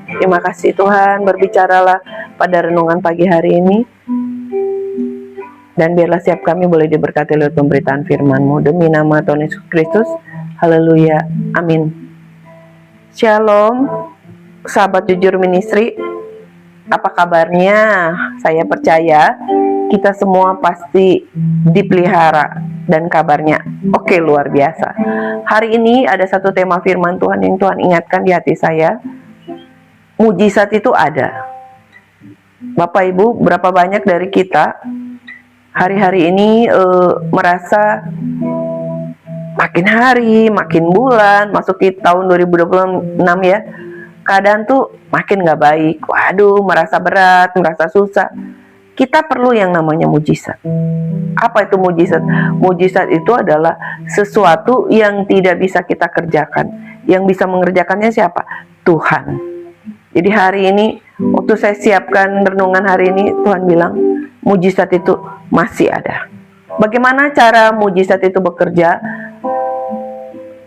Terima kasih Tuhan, berbicaralah pada renungan pagi hari ini. Dan biarlah setiap kami boleh diberkati lewat pemberitaan firman-Mu. Demi nama Tuhan Yesus Kristus. Haleluya. Amin. Shalom, sahabat Jujur Ministry. Apa kabarnya? Saya percaya kita semua pasti dipelihara dan kabarnya oke, luar biasa. Hari ini ada satu tema firman Tuhan yang Tuhan ingatkan di hati saya. Mujizat itu ada. Bapak Ibu, berapa banyak dari kita hari-hari ini merasa makin hari, makin bulan, masuk ke tahun 2026 ya, keadaan tuh makin gak baik. Waduh, merasa berat, merasa susah. Kita perlu yang namanya mujizat. Apa itu mujizat? Mujizat itu adalah sesuatu yang tidak bisa kita kerjakan. Yang bisa mengerjakannya siapa? Tuhan. Jadi hari ini, waktu saya siapkan renungan hari ini, Tuhan bilang, mujizat itu masih ada. Bagaimana cara mujizat itu bekerja?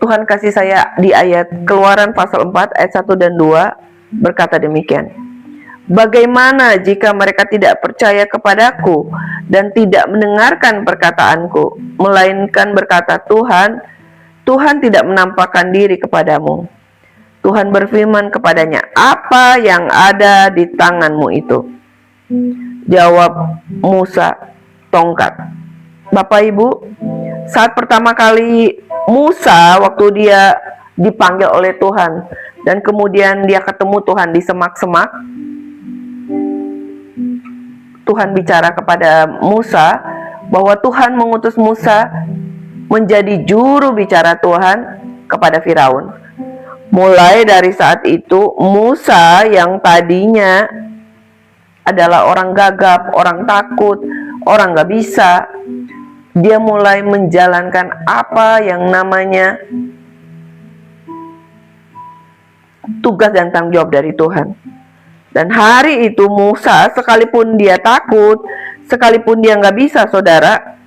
Tuhan kasih saya di ayat Keluaran pasal 4 ayat 1 dan 2 berkata demikian. Bagaimana jika mereka tidak percaya kepadaku dan tidak mendengarkan perkataanku, melainkan berkata, Tuhan tidak menampakkan diri kepadamu. Tuhan berfirman kepadanya, apa yang ada di tanganmu itu? Jawab Musa, tongkat. Bapak Ibu, saat pertama kali Musa waktu dia dipanggil oleh Tuhan dan kemudian dia ketemu Tuhan di semak-semak, Tuhan bicara kepada Musa bahwa Tuhan mengutus Musa menjadi juru bicara Tuhan kepada Firaun. Mulai dari saat itu, Musa yang tadinya adalah orang gagap, orang takut, orang gak bisa, dia mulai menjalankan apa yang namanya tugas dan tanggung jawab dari Tuhan. Dan hari itu Musa, sekalipun dia takut, sekalipun dia gak bisa, saudara,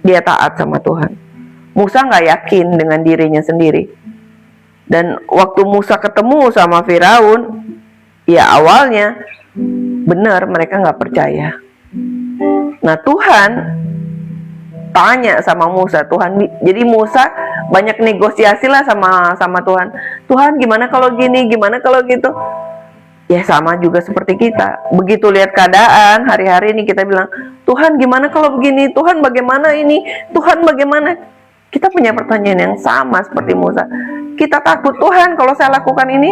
dia taat sama Tuhan. Musa gak yakin dengan dirinya sendiri. Dan waktu Musa ketemu sama Firaun, ya awalnya benar mereka nggak percaya. Nah Tuhan tanya sama Musa, jadi Musa banyak negosiasi lah sama Tuhan. Tuhan gimana kalau gini, gimana kalau gitu? Ya sama juga seperti kita. Begitu lihat keadaan hari-hari ini kita bilang, Tuhan gimana kalau begini? Tuhan bagaimana ini? Tuhan bagaimana? Kita punya pertanyaan yang sama seperti Musa. Kita takut, Tuhan kalau saya lakukan ini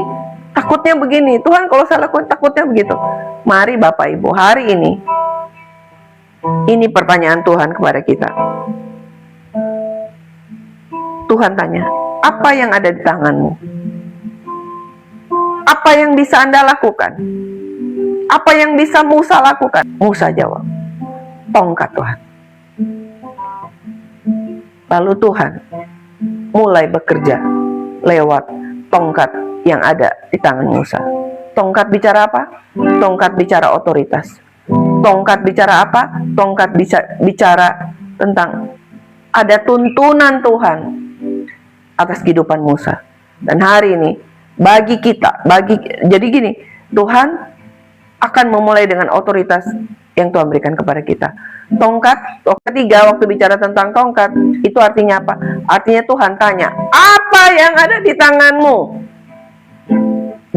takutnya begini, Tuhan kalau saya lakukan takutnya begitu. Mari Bapak Ibu, hari ini pertanyaan Tuhan kepada kita. Tuhan tanya, apa yang ada di tanganmu? Apa yang bisa Anda lakukan? Apa yang bisa Musa lakukan? Musa jawab, tongkat Tuhan. Lalu Tuhan mulai bekerja lewat tongkat yang ada di tangan Musa. Tongkat bicara apa? Tongkat bicara otoritas. Tongkat bicara apa? Tongkat bicara tentang ada tuntunan Tuhan atas kehidupan Musa. Dan hari ini bagi kita, jadi gini, Tuhan akan memulai dengan otoritas yang Tuhan berikan kepada kita. Tongkat, ketiga waktu bicara tentang tongkat, itu artinya apa? Artinya Tuhan tanya, apa yang ada di tanganmu?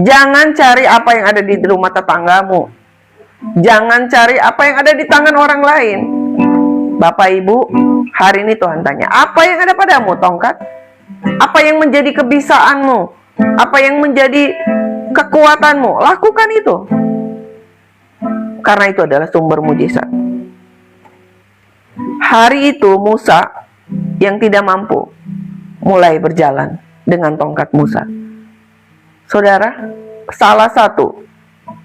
Jangan cari apa yang ada di rumah tetanggamu. Jangan cari apa yang ada di tangan orang lain. Bapak Ibu, hari ini Tuhan tanya, apa yang ada padamu? Tongkat? Apa yang menjadi kebisaanmu? Apa yang menjadi kekuatanmu? Lakukan itu. Karena itu adalah sumber mujizat. Hari itu Musa yang tidak mampu mulai berjalan dengan tongkat Musa. Saudara, salah satu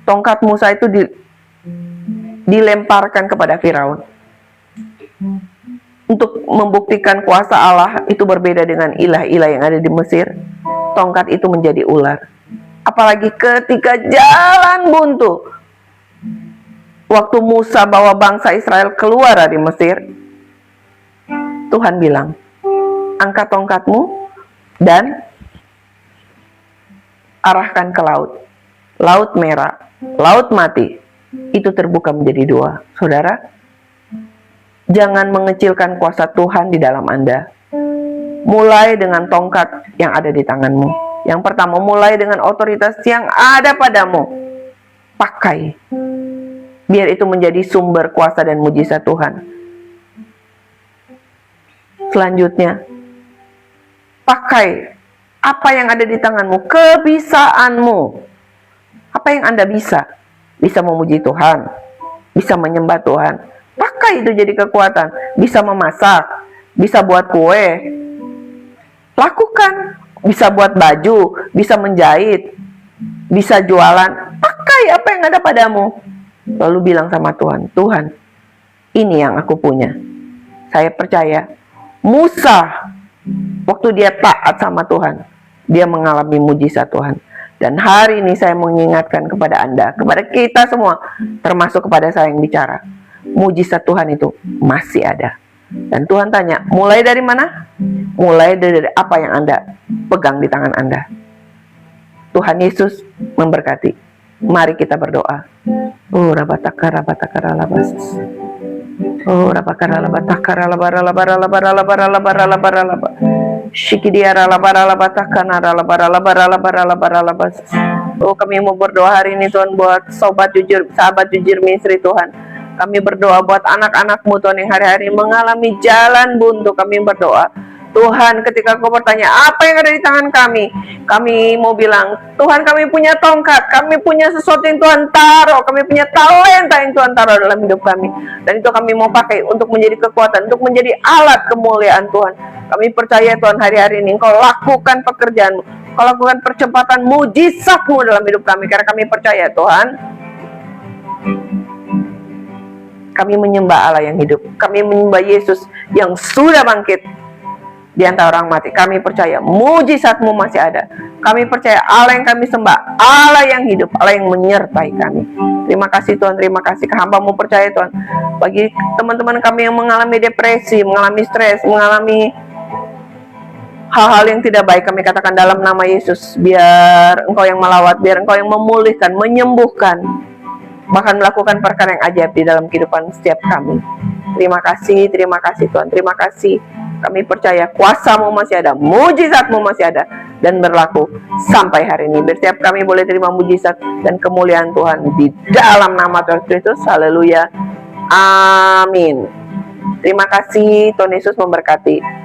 tongkat Musa itu dilemparkan kepada Firaun. Untuk membuktikan kuasa Allah itu berbeda dengan ilah-ilah yang ada di Mesir. Tongkat itu menjadi ular. Apalagi ketika jalan buntu, waktu Musa bawa bangsa Israel keluar dari Mesir, Tuhan bilang, angkat tongkatmu dan arahkan ke laut. Laut merah, laut mati, itu terbuka menjadi dua. Saudara, jangan mengecilkan kuasa Tuhan di dalam Anda. Mulai dengan tongkat yang ada di tanganmu. Yang pertama, mulai dengan otoritas yang ada padamu. Pakai. Biar itu menjadi sumber kuasa dan mujizat Tuhan. Selanjutnya, pakai apa yang ada di tanganmu, kebisaanmu. Apa yang Anda bisa? Bisa memuji Tuhan, bisa menyembah Tuhan. Pakai itu jadi kekuatan. Bisa memasak, bisa buat kue. Lakukan. Bisa buat baju, bisa menjahit, bisa jualan. Pakai apa yang ada padamu. Lalu bilang sama Tuhan, Tuhan, ini yang aku punya. Saya percaya Musa, waktu dia taat sama Tuhan, dia mengalami mujizat Tuhan. Dan hari ini saya mengingatkan kepada Anda, kepada kita semua, termasuk kepada saya yang bicara, mujizat Tuhan itu masih ada. Dan Tuhan tanya, mulai dari mana? Mulai dari apa yang Anda pegang di tangan Anda. Tuhan Yesus memberkati. Mari kita berdoa. Oh, rabatakara rabatakara labas. Oh, rabakara labatakara labara labara labara labara labara labara labara. Shikidiara labara labatakana labara labara labara labara labas. Oh, kami mau berdoa hari ini Tuhan buat sobat jujur, sahabat jujur ministry Tuhan. Kami berdoa buat anak-anak-Mu Tuhan yang hari-hari mengalami jalan buntu. Kami berdoa, Tuhan, ketika Kau bertanya, apa yang ada di tangan kami? Kami mau bilang, Tuhan, kami punya tongkat, kami punya sesuatu yang Tuhan taruh, kami punya talenta yang Tuhan taruh dalam hidup kami. Dan itu kami mau pakai untuk menjadi kekuatan, untuk menjadi alat kemuliaan Tuhan. Kami percaya Tuhan hari-hari ini Kau lakukan pekerjaan-Mu, Kau lakukan percepatan mujizat-Mu dalam hidup kami. Karena kami percaya Tuhan, kami menyembah Allah yang hidup. Kami menyembah Yesus yang sudah bangkit di antara orang mati. Kami percaya mujizat-Mu masih ada. Kami percaya Allah yang kami sembah, Allah yang hidup, Allah yang menyertai kami. Terima kasih Tuhan, terima kasih. Hamba-Mu percaya Tuhan, bagi teman-teman kami yang mengalami depresi, mengalami stres, mengalami hal-hal yang tidak baik, kami katakan dalam nama Yesus, biar Engkau yang melawat, biar Engkau yang memulihkan, menyembuhkan, bahkan melakukan perkara yang ajaib di dalam kehidupan setiap kami. Terima kasih Tuhan, terima kasih. Kami percaya kuasa-Mu masih ada, mujizat-Mu masih ada, dan berlaku sampai hari ini. Setiap kami boleh terima mujizat dan kemuliaan Tuhan di dalam nama Tuhan Kristus. Haleluya. Amin. Terima kasih, Tuhan Yesus memberkati.